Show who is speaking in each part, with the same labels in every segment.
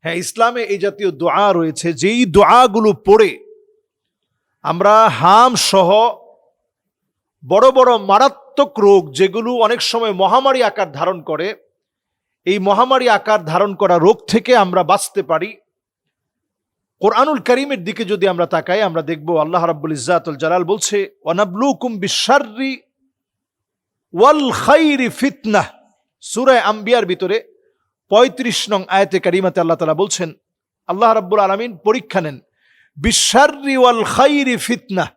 Speaker 1: হ্যাঁ, ইসলামে এই জাতীয় দোয়া রয়েছে, যেই দোয়াগুলো পড়ে আমরা হাম সহ বড় বড় মারাত্মক রোগ, যেগুলো অনেক সময় মহামারী আকার ধারণ করে, এই মহামারী আকার ধারণ করা রোগ থেকে আমরা বাঁচতে পারি। কোরআনুল কারীমের দিকে যদি আমরা তাকাই, আমরা দেখব আল্লাহ রাব্বুল ইজ্জাতুল জালাল বলছে, ওয়ানাবলুকুম বিশাররি ওয়াল খাইরি ফিতনাহ। সূরা আম্বিয়ার ভিতরে ৩৫ নং আয়াতে কারিমাতে আল্লাহ তাআলা বলছেন, আল্লাহ রাব্বুল আলামিন পরীক্ষা নেন। বিশাররি ওয়াল খাইরি ফিতনাহ,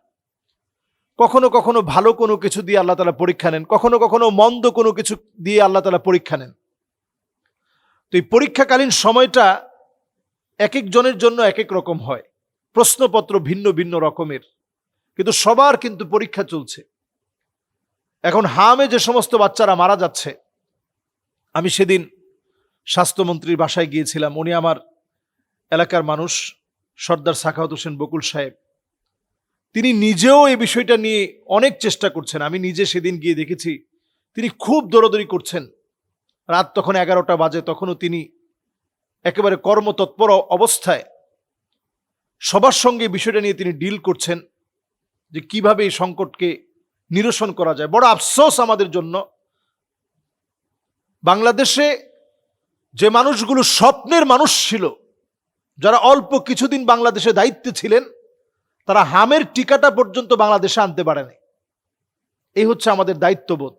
Speaker 1: কখনো কখনো ভালো কোনো কিছু দিয়ে আল্লাহ তাআলা পরীক্ষা নেন, কখনো কখনো মন্দ কোনো কিছু দিয়ে আল্লাহ তাআলা পরীক্ষা নেন। তো এই পরীক্ষাকালীন সময়টা এক এক জনের জন্য এক এক রকম হয়, প্রশ্নপত্র ভিন্ন ভিন্ন রকমের, কিন্তু সবার কিন্তু পরীক্ষা চলছে। এখন হামে যে সমস্ত বাচ্চারা মারা যাচ্ছে, আমি সেদিন স্বাস্থ্যমন্ত্রীর বাসায় গিয়েছিলাম। উনি আমার এলাকার মানুষ, সর্দার সাখাওয়াত হোসেন বকুল সাহেব। তিনি নিজেও এই বিষয়টা নিয়ে অনেক চেষ্টা করছেন। আমি নিজে সেদিন গিয়ে দেখেছি তিনি খুব দৌড়াদৌড়ি করছেন। রাত তখন 11টা বাজে, তখনও তিনি একেবারে কর্মতৎপর অবস্থায় সবার সঙ্গে বিষয়টা নিয়ে তিনি ডিল করছেন, যে কিভাবে এই সংকটকে নিরসন করা যায়। বড় আফসোস আমাদের জন্য, বাংলাদেশে যে মানুষগুলো স্বপ্নের মানুষ ছিল, যারা অল্প কিছুদিন বাংলাদেশে দায়িত্বে ছিলেন, তারা হামের টিকাটা পর্যন্ত বাংলাদেশে আনতে পারেনি। এই হচ্ছে আমাদের দায়িত্ববোধ।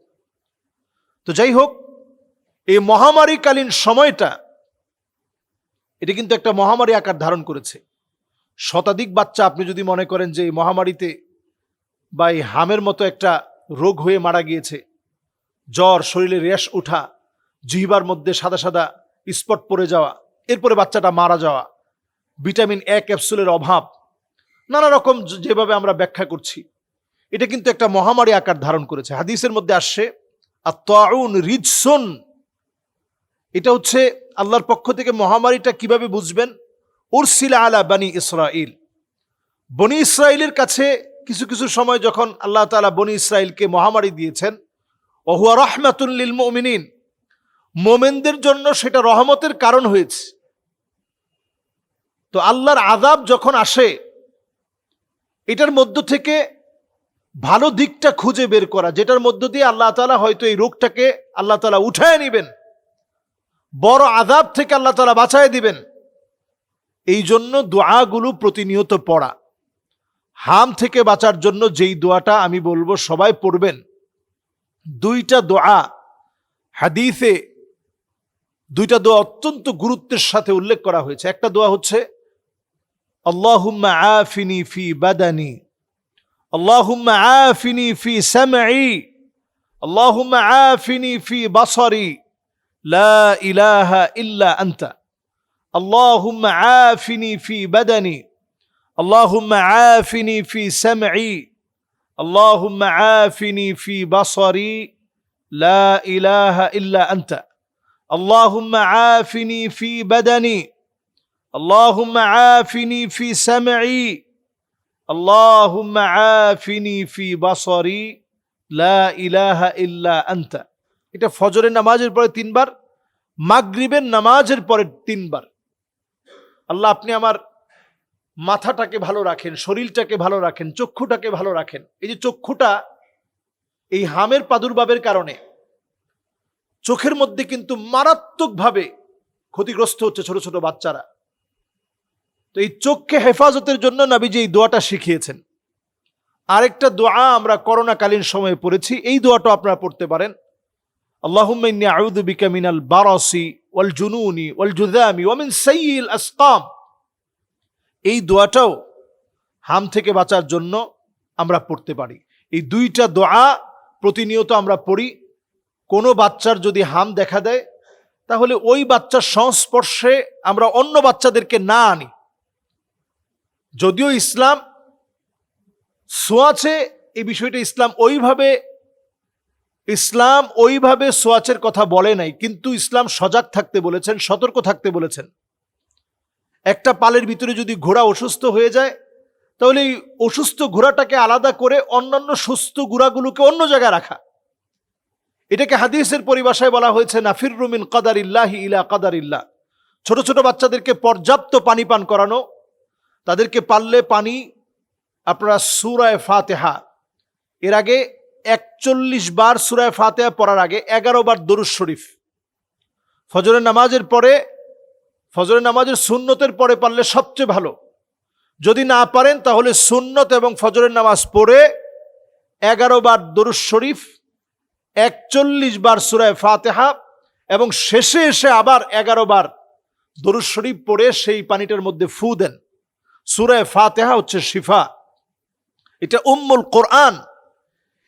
Speaker 1: তো যাই হোক, এই মহামারীকালীন সময়টা, এটা কিন্তু একটা মহামারী আকার ধারণ করেছে। শতাধিক বাচ্চা, আপনি যদি মনে করেন যে এই মহামারীতে বা এই হামের মতো একটা রোগ হয়ে মারা গিয়েছে, জ্বর, শরীরে র্যাশ ওঠা, জিহ্বার মধ্যে সাদা সাদা স্পট পড়ে যাওয়া, এরপরে বাচ্চাটা মারা যাওয়া, ভিটামিন এ ক্যাপসুলের অভাব, নানা রকম যেভাবে আমরা ব্যাখ্যা করছি, এটা কিন্তু একটা মহামারী আকার ধারণ করেছে। হাদিসের মধ্যে আসছে, আত-তাউন রিজসুন, এটা হচ্ছে আল্লাহর পক্ষ থেকে। মহামারীটা কিভাবে বুঝবেন? উরসিলা আলা বানি ইসরাইল, বনি ইসরাইলের কাছে কিছু কিছু সময় যখন আল্লাহ তাআলা বনি ইসরাইলকে মহামারী দিয়েছেন, ওয়া হুয়া রাহমাতুল লিল মুমিনিন, মোমেনদের জন্য সেটা রহমতের কারণ হয়েছে। তো আল্লাহর আযাব যখন আসে, এটার মধ্য থেকে ভালো দিকটা খুঁজে বের করা, যেটার মধ্য দিয়ে আল্লাহ তাআলা হয়তো এই রোগটাকে আল্লাহ তাআলা উঠায় নেবেন, বড় আযাব থেকে আল্লাহ তাআলা বাঁচায় দিবেন। এই জন্য দোয়াগুলো প্রতিনিয়ত পড়া। হাম থেকে বাঁচার জন্য যেই দোয়াটা আমি বলবো সবাই পড়বেন, দুইটা দোয়া হাদিসে, দুইটা দোয়া অত্যন্ত গুরুত্বের সাথে উল্লেখ করা হয়েছে। একটা দোয়া হচ্ছে আল্লাহুম্মা আফিনি ফি বাদানি, আল্লাহুম্মা আফিনি ফি সামঈ, আল্লাহুম্মা আফিনি ফি বাসারি, লা ইলাহা ইল্লা আনতা। আল্লাহুম্মা আফিনি ফি বাদানি, আল্লাহুম্মা আফিনি ফি সামঈ, আল্লাহুম্মা আফিনি ফি বাসারি, লা ইলাহা ইল্লা আনতা। আল্লাহুম্মা আফিনি ফি বাদানি, আল্লাহুম্মা আফিনি ফি সামঈ, আল্লাহুম্মা আফিনি ফি বাসারি, লা ইলাহা ইল্লা আনতা। এটা ফজরের নামাজের পরে 3 বার, মাগরিবের নামাজের পরে 3 বার। আল্লাহ, আপনি আমার মাথাটাকে ভালো রাখেন, শরীরটাকে ভালো রাখেন, চক্ষুটাকে ভালো রাখেন। এই যে চক্ষুটা, এই হামের প্রাদুর্ভাবের কারণে চোখের মধ্যে কিন্তু মারাত্মকভাবে ক্ষতিগ্রস্ত হচ্ছে ছোট ছোট বাচ্চারা। তো এই চোখকে হেফাজতের জন্য নবীজি এই দোয়াটা শিখিয়েছেন। আরেকটা দোয়া আমরা করোনাকালীন সময়ে পড়েছি, এই দোয়াটা আপনারা পড়তে পারেন। আল্লাহুম্মা ইন্নী আউযু বিকা মিনাল বারাসি ওয়াল জুনুনি ওয়াল জুযামি ওয়া মিন সাইয়্যিল আসকাম। এই দোয়াটাও হাম থেকে বাঁচার জন্য আমরা পড়তে পারি। এই দুইটা দোয়া প্রতিনিয়ত আমরা পড়ি। কোনো বাচ্চার যদি হাম দেখা দেয়, তাহলে ওই বাচ্চার সংস্পর্শে আমরা অন্য বাচ্চাদেরকে না আনি। যদিও ইসলাম সোয়াচে, এই বিষয়টা ইসলাম ওইভাবে সোয়াচের কথা বলে নাই, কিন্তু ইসলাম সজাগ থাকতে বলেছেন, সতর্ক থাকতে বলেছেন। একটা পালের ভিতরে যদি ঘোড়া অসুস্থ হয়ে যায়, তাহলে এই অসুস্থ ঘোড়াটাকে আলাদা করে অন্যান্য সুস্থ ঘোড়াগুলোকে অন্য জায়গায় রাখা। এটাকে হাদিসের পরিভাষায় বলা হয়েছে নাফিররু মিন কাদারিল্লাহি ইলা কাদারিল্লাহ। ছোট ছোট বাচ্চাদেরকে পর্যাপ্ত পানি পান করানো, তাদেরকে পারলে পানি আপনারা সূরা ফাতিহা, এর আগে 41 বার সূরা ফাতিহা পড়ার আগে 11 বার দরুদ শরীফ, ফজরের নামাজের পরে, ফজরের নামাজের সুন্নতের পরে পারলে সবচেয়ে ভালো। যদি না পারেন তাহলে সুন্নত এবং ফজরের নামাজ পড়ে 11 বার দরুদ শরীফ, 41 বার সূরা ফাতিহা এবং শেষে এসে আবার 11 বার দরুদ শরীফ পড়ে সেই পানিটার মধ্যে ফু দেন। সূরা ফাতিহা হচ্ছে শিফা, এটা উম্মুল কোরআন।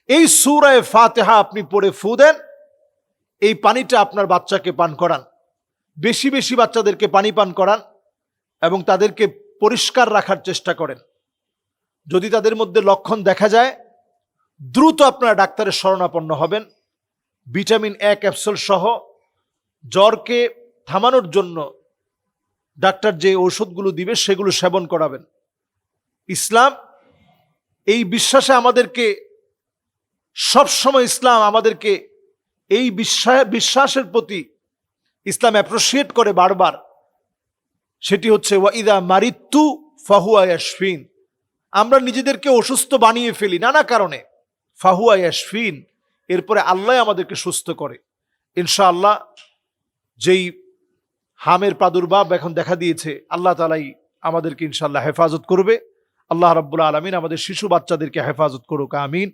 Speaker 1: এই সূরা ফাতিহা আপনি পড়ে ফু দেন, এই পানিটা আপনার বাচ্চাকে পান করান। বেশি বেশি বাচ্চাদেরকে পানি পান করান এবং তাদেরকে পরিষ্কার রাখার চেষ্টা করেন। যদি তাদের মধ্যে লক্ষণ দেখা যায়, দ্রুত আপনারা ডাক্তারের শরণাপন্ন হবেন। ভিটামিন এ ক্যাপসুল সহ জ্বরকে থামানোর জন্য ডাক্তার যে ঔষধগুলো দিবে সেগুলো সেবন করাবেন। ইসলাম এই বিশ্বাসে আমাদেরকে সবসময়, ইসলাম আমাদেরকে এই বিশ্বাসের প্রতি ইসলাম অ্যাপ্রিসিয়েট করে বারবার। সেটি হচ্ছে ওয়াইদা মারিত্তু ফাহুয়া ইয়াশফিন। আমরা নিজেদেরকে অসুস্থ বানিয়ে ফেলি নানা কারণে, ফাহুয়া ইয়াশফিন, এরপরে আল্লাহ আমাদেরকে সুস্থ করে। ইনশাআল্লাহ যেই হামের প্রাদুর্ভাব এখন দেখা দিয়েছে, আল্লাহ তাআলাই আমাদেরকে ইনশাআল্লাহ হেফাজত করবে। আল্লাহ রাব্বুল আলামিন আমাদের শিশু বাচ্চাদেরকে হেফাজত করুক, আমিন।